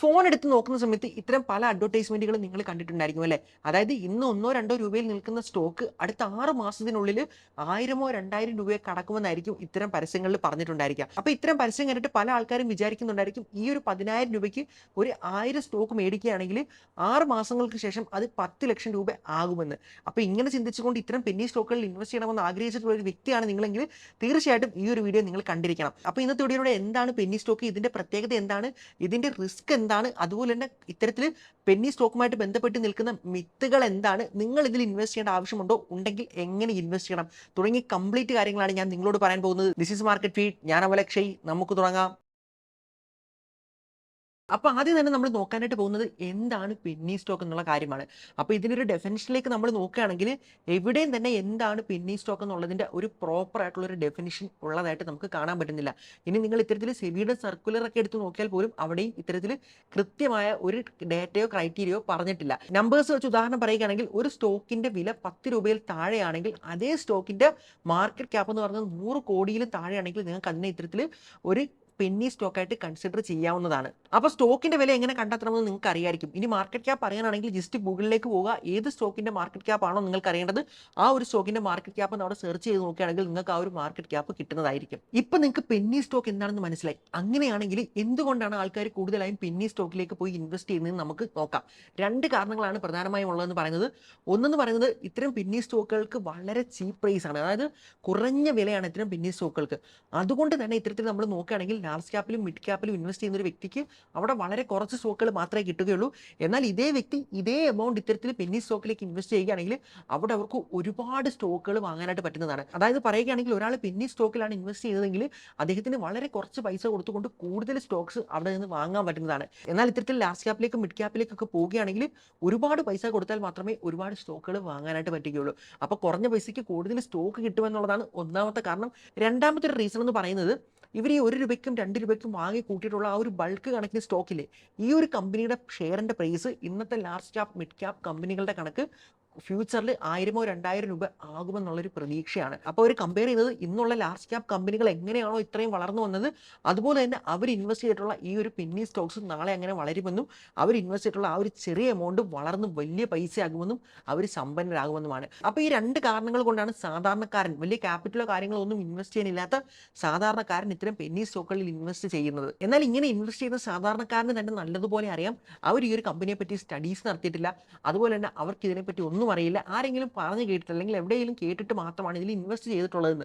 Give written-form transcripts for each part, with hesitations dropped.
Phone എടുത്ത് നോക്കുന്ന സമയത്ത് ഇത്തരം പല അഡ്വർടൈസ്മെന്റുകളും നിങ്ങൾ കണ്ടിട്ടുണ്ടായിരിക്കും അല്ലേ? അതായത് ഇന്ന് 1 2 രൂപയിൽ നിൽക്കുന്ന സ്റ്റോക്ക് അടുത്ത 6 മാസത്തിനുള്ളിൽ 1000 2000 രൂപയെ കടക്കുമെന്നായിരിക്കും ഇത്തരം പരസ്യങ്ങളിൽ പറഞ്ഞിട്ടുണ്ടായിരിക്കുക. അപ്പോൾ ഇത്തരം പരസ്യം കണ്ടിട്ട് പല ആൾക്കാരും വിചാരിക്കുന്നുണ്ടായിരിക്കും ഈ ഒരു 10,000 രൂപയ്ക്ക് ഒരു 1000 സ്റ്റോക്ക് മേടിക്കുകയാണെങ്കിൽ 6 മാസങ്ങൾക്ക് ശേഷം അത് 10 ലക്ഷം രൂപ ആകുമെന്ന്. അപ്പോൾ ഇങ്ങനെ ചിന്തിച്ചുകൊണ്ട് ഇത്തരം പെന്നി സ്റ്റോക്കുകളിൽ ഇൻവെസ്റ്റ് ചെയ്യണമെന്ന് ആഗ്രഹിച്ചിട്ടുള്ള ഒരു വ്യക്തിയാണ് നിങ്ങളെങ്കിൽ തീർച്ചയായിട്ടും ഈ ഒരു വീഡിയോ നിങ്ങൾ കണ്ടിരിക്കണം. അപ്പോൾ ഇന്നത്തെ വീഡിയോയിലൂടെ എന്താണ് പെന്നി സ്റ്റോക്ക്, ഇതിന്റെ പ്രത്യേകത എന്താണ്, ഇതിന്റെ റിസ്ക് എന്താണ്, അതുപോലെ തന്നെ ഇത്തരത്തിൽ പെന്നി സ്റ്റോക്കുമായിട്ട് ബന്ധപ്പെട്ട് നിൽക്കുന്ന മിത്തുകൾ എന്താണ്, നിങ്ങൾ ഇതിൽ ഇൻവെസ്റ്റ് ചെയ്യേണ്ട ആവശ്യമുണ്ടോ, ഉണ്ടെങ്കിൽ എങ്ങനെ ഇൻവെസ്റ്റ് ചെയ്യണം തുടങ്ങി കംപ്ലീറ്റ് കാര്യങ്ങളാണ് ഞാൻ നിങ്ങളോട് പറയാൻ പോകുന്നത്. This is market feed. ഞാൻ അവലക്ഷയ്. നമുക്ക് തുടങ്ങാം. അപ്പോൾ ആദ്യം തന്നെ നമ്മൾ നോക്കാനായിട്ട് പോകുന്നത് എന്താണ് പെന്നി സ്റ്റോക്ക് എന്നുള്ള കാര്യമാണ്. അപ്പോൾ ഇതിനൊരു ഡെഫിനിഷനിലേക്ക് നമ്മൾ നോക്കുകയാണെങ്കിൽ എവിടെയും തന്നെ എന്താണ് പെന്നി സ്റ്റോക്ക് എന്നുള്ളതിൻ്റെ ഒരു പ്രോപ്പർ ആയിട്ടുള്ള ഒരു ഡെഫിനിഷൻ ഉള്ളതായിട്ട് നമുക്ക് കാണാൻ പറ്റുന്നില്ല. ഇനി നിങ്ങൾ ഇത്തരത്തിൽ സെബിയുടെ സർക്കുലർ ഒക്കെ എടുത്ത് നോക്കിയാൽ പോലും അവിടെയും ഇത്തരത്തിൽ കൃത്യമായ ഒരു ഡേറ്റയോ ക്രൈറ്റീരിയയോ പറഞ്ഞിട്ടില്ല. നമ്പേഴ്സ് വെച്ച് ഉദാഹരണം പറയുകയാണെങ്കിൽ ഒരു സ്റ്റോക്കിന്റെ വില 10 രൂപയിൽ താഴെയാണെങ്കിൽ അതേ സ്റ്റോക്കിന്റെ മാർക്കറ്റ് ക്യാപ്പ് എന്ന് പറയുന്നത് 100 കോടിയിലും താഴെയാണെങ്കിൽ നിങ്ങൾക്ക് അതിനെ ഇത്തരത്തിൽ ഒരു പെന്നി സ്റ്റോക്കായിട്ട് കൺസിഡർ ചെയ്യാവുന്നതാണ്. അപ്പോൾ സ്റ്റോക്കിന്റെ വില എങ്ങനെ കണ്ടെത്തണമെന്ന് നിങ്ങൾക്ക് അറിയായിരിക്കും. ഇനി മാർക്കറ്റ് ക്യാപ്പ് അറിയാനാണെങ്കിൽ ജസ്റ്റ് ഗൂഗിളിലേക്ക് പോവുക. ഏത് സ്റ്റോക്കിന്റെ മാർക്കറ്റ് ക്യാപ്പ് ആണോ നിങ്ങൾക്ക് അറിയേണ്ടത് ആ ഒരു സ്റ്റോക്കിന്റെ മാർക്കറ്റ് ക്യാപ്പ് അവിടെ സെർച്ച് ചെയ്ത് നോക്കുകയാണെങ്കിൽ നിങ്ങൾക്ക് ആ ഒരു മാർക്കറ്റ് ക്യാപ്പ് കിട്ടുന്നതായിരിക്കും. ഇപ്പൊ നിങ്ങൾക്ക് പെന്നി സ്റ്റോക്ക് എന്താണെന്ന് മനസ്സിലായി. അങ്ങനെയാണെങ്കിൽ എന്തുകൊണ്ടാണ് ആൾക്കാർ കൂടുതലായും പെന്നി സ്റ്റോക്കിലേക്ക് പോയി ഇൻവെസ്റ്റ് ചെയ്യുന്നത് നമുക്ക് നോക്കാം. 2 കാരണങ്ങളാണ് പ്രധാനമായും ഉള്ളതെന്ന് പറയുന്നത്. ഒന്നെന്ന് പറയുന്നത് ഇത്തരം പെന്നി സ്റ്റോക്കുകൾക്ക് വളരെ ചീപ്പ് പ്രൈസ് ആണ്. അതായത് കുറഞ്ഞ വിലയാണ് ഇത്തരം പെന്നി സ്റ്റോക്കുകൾക്ക്. അതുകൊണ്ട് തന്നെ ഇത്തരത്തിൽ നമ്മൾ നോക്കുകയാണെങ്കിൽ ലാർജ് ക്യാപ്പിലും മിഡ് ക്യാപ്പിലും ഇൻവെസ്റ്റ് ചെയ്യുന്ന ഒരു വ്യക്തിക്ക് അവിടെ വളരെ കുറച്ച് സ്റ്റോക്കുകൾ മാത്രമേ കിട്ടുകയുള്ളൂ. എന്നാൽ ഇതേ വ്യക്തി ഇതേ എമൗണ്ട് ഇത്തരത്തിൽ പെന്നി സ്റ്റോക്കിലേക്ക് ഇൻവെസ്റ്റ് ചെയ്യുകയാണെങ്കിൽ അവിടെ അവർക്ക് ഒരുപാട് സ്റ്റോക്കുകൾ വാങ്ങാനായിട്ട് പറ്റുന്നതാണ്. അതായത് പറയുകയാണെങ്കിൽ ഒരാൾ പെന്നി സ്റ്റോക്കിലാണ് ഇൻവെസ്റ്റ് ചെയ്തതെങ്കിൽ അദ്ദേഹത്തിന് വളരെ കുറച്ച് പൈസ കൊടുത്തുകൊണ്ട് കൂടുതൽ സ്റ്റോക്സ് അവിടെ നിന്ന് വാങ്ങാൻ പറ്റുന്നതാണ്. എന്നാൽ ഇത്തരത്തിൽ ലാർജ് ക്യാപ്പിലേക്കും മിഡ് ക്യാപ്പിലേക്കൊക്കെ പോവുകയാണെങ്കിൽ ഒരുപാട് പൈസ കൊടുത്താൽ മാത്രമേ ഒരുപാട് സ്റ്റോക്കുകൾ വാങ്ങാനായിട്ട് പറ്റുകയുള്ളൂ. അപ്പോൾ കുറഞ്ഞ പൈസയ്ക്ക് കൂടുതൽ സ്റ്റോക്ക് കിട്ടുമെന്നുള്ളതാണ് ഒന്നാമത്തെ കാരണം. രണ്ടാമത്തെ ഒരു റീസൺ എന്ന് പറയുന്നത് ഇവർ ഈ 1 രൂപയ്ക്കും 2 രൂപയ്ക്കും വാങ്ങി കൂട്ടിയിട്ടുള്ള ആ ഒരു ബൾക്ക് കണക്കിന് സ്റ്റോക്കില്ലേ, ഈ ഒരു കമ്പനിയുടെ ഷെയറിന്റെ പ്രൈസ് ഇന്നത്തെ ലാർജ് ക്യാപ്പ് മിഡ് ക്യാപ്പ് കമ്പനികളുടെ കണക്ക് ഫ്യൂച്ചറിൽ 1000 2000 രൂപ ആകുമെന്നുള്ളൊരു പ്രതീക്ഷയാണ്. അപ്പോൾ അവർ കമ്പയർ ചെയ്യുന്നത് ഇന്നുള്ള ലാർജ് ക്യാപ്പ് കമ്പനികൾ എങ്ങനെയാണോ ഇത്രയും വളർന്നു വന്നത് അതുപോലെ തന്നെ അവർ ഇൻവെസ്റ്റ് ചെയ്തിട്ടുള്ള ഈ ഒരു പെന്നി സ്റ്റോക്സ് നാളെ അങ്ങനെ വളരുമെന്നും അവർ ഇൻവെസ്റ്റ് ചെയ്തിട്ടുള്ള ആ ഒരു ചെറിയ എമൗണ്ട് വളർന്ന് വലിയ പൈസയാകുമെന്നും അവർ സമ്പന്നരാകുമെന്നുമാണ്. അപ്പോൾ ഈ 2 കാരണങ്ങൾ കൊണ്ടാണ് സാധാരണക്കാരൻ, വലിയ ക്യാപിറ്റലോ കാര്യങ്ങളോ ഒന്നും ഇൻവെസ്റ്റ് ചെയ്യാനില്ലാത്ത സാധാരണക്കാരൻ ഇത്തരം പെന്നി സ്റ്റോക്കുകളിൽ ഇൻവെസ്റ്റ് ചെയ്യുന്നത്. എന്നാൽ ഇങ്ങനെ ഇൻവെസ്റ്റ് ചെയ്യുന്ന സാധാരണക്കാരന് തന്നെ നല്ലതുപോലെ അറിയാം അവർ ഈ ഒരു കമ്പനിയെ പറ്റി സ്റ്റഡീസ് നടത്തിയിട്ടില്ല, അതുപോലെ തന്നെ അവർക്ക് ഇതിനെപ്പറ്റി ഒന്നും അറിയില്ല, ആരെങ്കിലും പറഞ്ഞു കേട്ടിട്ട് അല്ലെങ്കിൽ എവിടെയെങ്കിലും കേട്ടിട്ട് മാത്രമാണ് ഇതിൽ ഇൻവെസ്റ്റ് ചെയ്തിട്ടുള്ളതെന്ന്.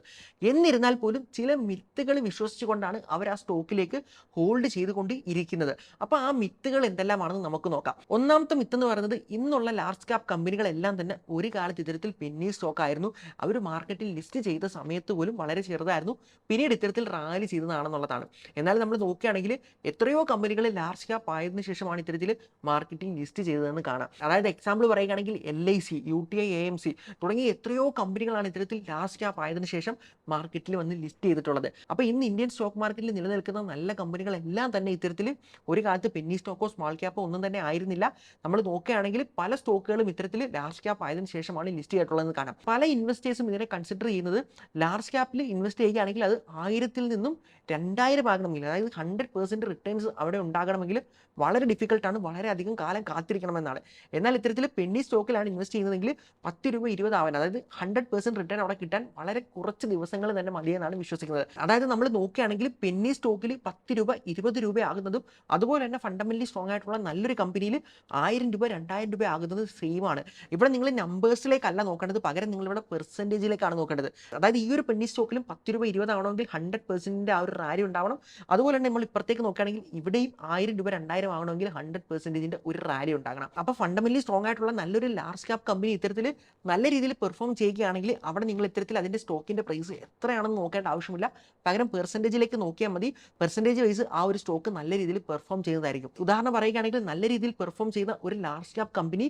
എന്നിരുന്നാൽ പോലും ചില മിത്തുകൾ വിശ്വസിച്ചുകൊണ്ടാണ് അവർ ആ സ്റ്റോക്കിലേക്ക് ഹോൾഡ് ചെയ്തുകൊണ്ട് ഇരിക്കുന്നത്. അപ്പോൾ ആ മിത്തുകൾ എന്തെല്ലാമാണെന്ന് നമുക്ക് നോക്കാം. ഒന്നാമത്തെ മിത്ത് എന്ന് പറയുന്നത് ഇന്നുള്ള ലാർജ് ക്യാപ്പ് കമ്പനികളെല്ലാം തന്നെ ഒരു കാലത്ത് ഇത്തരത്തിൽ പെന്നി സ്റ്റോക്ക് ആയിരുന്നു. അവർ മാർക്കറ്റിൽ ലിസ്റ്റ് ചെയ്ത സമയത്ത് പോലും വളരെ ചെറുതായിരുന്നു, പിന്നീട് ഇത്തരത്തിൽ റാലി ചെയ്തതാണെന്നുള്ളതാണ്. എന്നാൽ നമ്മൾ നോക്കുകയാണെങ്കിൽ എത്രയോ കമ്പനികൾ ലാർജ് ക്യാപ്പ് ആയതിനു ശേഷമാണ് ഇത്തരത്തിൽ മാർക്കറ്റിംഗ് ലിസ്റ്റ് ചെയ്തതെന്ന് കാണാം. അതായത് എക്സാമ്പിൾ പറയുകയാണെങ്കിൽ LIC, UTI, AMC തുടങ്ങിയ എത്രയോ കമ്പനികളാണ് ഇത്തരത്തിൽ ലാർജ് ക്യാപ്പ് ആയതിനു ശേഷം മാർക്കറ്റിൽ വന്ന് ലിസ്റ്റ് ചെയ്തിട്ടുള്ളത്. അപ്പോൾ ഇന്ന് ഇന്ത്യൻ സ്റ്റോക്ക് മാർക്കറ്റിൽ നിലനിൽക്കുന്ന നല്ല കമ്പനികളെല്ലാം തന്നെ ഇത്തരത്തിൽ ഒരു കാലത്ത് പെന്നി സ്റ്റോക്കോ സ്മാൾ ക്യാപ്പോ ഒന്നും തന്നെ ആയിരുന്നില്ല. നമ്മൾ നോക്കുകയാണെങ്കിൽ പല സ്റ്റോക്കുകളും ഇത്തരത്തിൽ ലാർജ് ക്യാപ്പ് ആയതിനു ശേഷമാണ് ലിസ്റ്റ് ചെയ്തിട്ടുള്ളതെന്ന് കാണാം. പല ഇൻവെസ്റ്റേഴ്സും ഇതിനെ കൺസിഡർ ചെയ്യുന്നത് ലാർജ് ക്യാപ്പിൽ ഇൻവെസ്റ്റ് ചെയ്യുകയാണെങ്കിൽ അത് 1000-ൽ നിന്നും 2000 ആകണമെങ്കിൽ, അതായത് 100% റിട്ടേൺസ് അവിടെ ഉണ്ടാകണമെങ്കിൽ വളരെ ഡിഫിക്കൽട്ടാണ്, വളരെയധികം കാലം കാത്തിരിക്കണമെന്നാണ്. എന്നാൽ ഇത്തരത്തിൽ പെന്നി സ്റ്റോക്കിലാണ് ഇൻവെസ്റ്റ് ചെയ്യുന്നതെങ്കിൽ 10 രൂപ 20 ആവാൻ, അതായത് 100% റിട്ടേൺ അവിടെ കിട്ടാൻ വളരെ കുറച്ച് ദിവസങ്ങൾ തന്നെ മതിയെന്നാണ് വിശ്വസിക്കുന്നത്. അതായത് നമ്മൾ നോക്കുകയാണെങ്കിൽ പെന്നി സ്റ്റോക്കിൽ 10 രൂപ 20 രൂപ ആകുന്നതും അതുപോലെ തന്നെ ഫണ്ടമെന്റലി സ്ട്രോങ് ആയിട്ടുള്ള നല്ലൊരു കമ്പനിയിൽ 1000 രൂപ 2000 രൂപ ആകുന്നത് സെയിം ആണ്. ഇവിടെ നിങ്ങൾ നമ്പേഴ്സിലേക്കല്ല നോക്കേണ്ടത്, പകരം നിങ്ങൾ ഇവിടെ പെർസെൻറ്റേജിലേക്കാണ് നോക്കേണ്ടത്. അതായത് ഈ ഒരു പെന്നി സ്റ്റോക്കിലും 10 രൂപ 20 ആവണമെങ്കിൽ 100% ആ ഒരു റാലി ഉണ്ടാവണം. അതുപോലെ തന്നെ നമ്മൾ ഇപ്പുറത്തേക്ക് നോക്കുകയാണെങ്കിൽ ഇവിടെയും 1000 രൂപ 2000 ആവണമെങ്കിൽ 100% ഒരു റാലി ഉണ്ടാകണം. അപ്പോൾ ഫണ്ടമെന്റലി സ്ട്രോങ് ആയിട്ടുള്ള നല്ലൊരു ലാർജ് ക്യാപ്പ് കമ്പനി ഇത്തരത്തിൽ നല്ല രീതിയിൽ പെർഫോം ചെയ്യുകയാണെങ്കിൽ അവിടെ നിങ്ങൾ ഇത്തരത്തിൽ അതിന്റെ സ്റ്റോക്കിന്റെ പ്രൈസ് എത്രയാണെന്ന് നോക്കേണ്ട ആവശ്യമില്ല, പകരം പെർസെൻറ്റേജിലേക്ക് നോക്കിയാൽ മതി. പെർസെൻറ്റേജ് വൈസ് ആ ഒരു സ്റ്റോക്ക് നല്ല രീതിയിൽ പെർഫോം ചെയ്യുന്നതായിരിക്കും. ഉദാഹരണം പറയുകയാണെങ്കിൽ നല്ല രീതിയിൽ പെർഫോം ചെയ്യുന്ന ഒരു ലാർജ് ക്യാപ്പ് കമ്പനി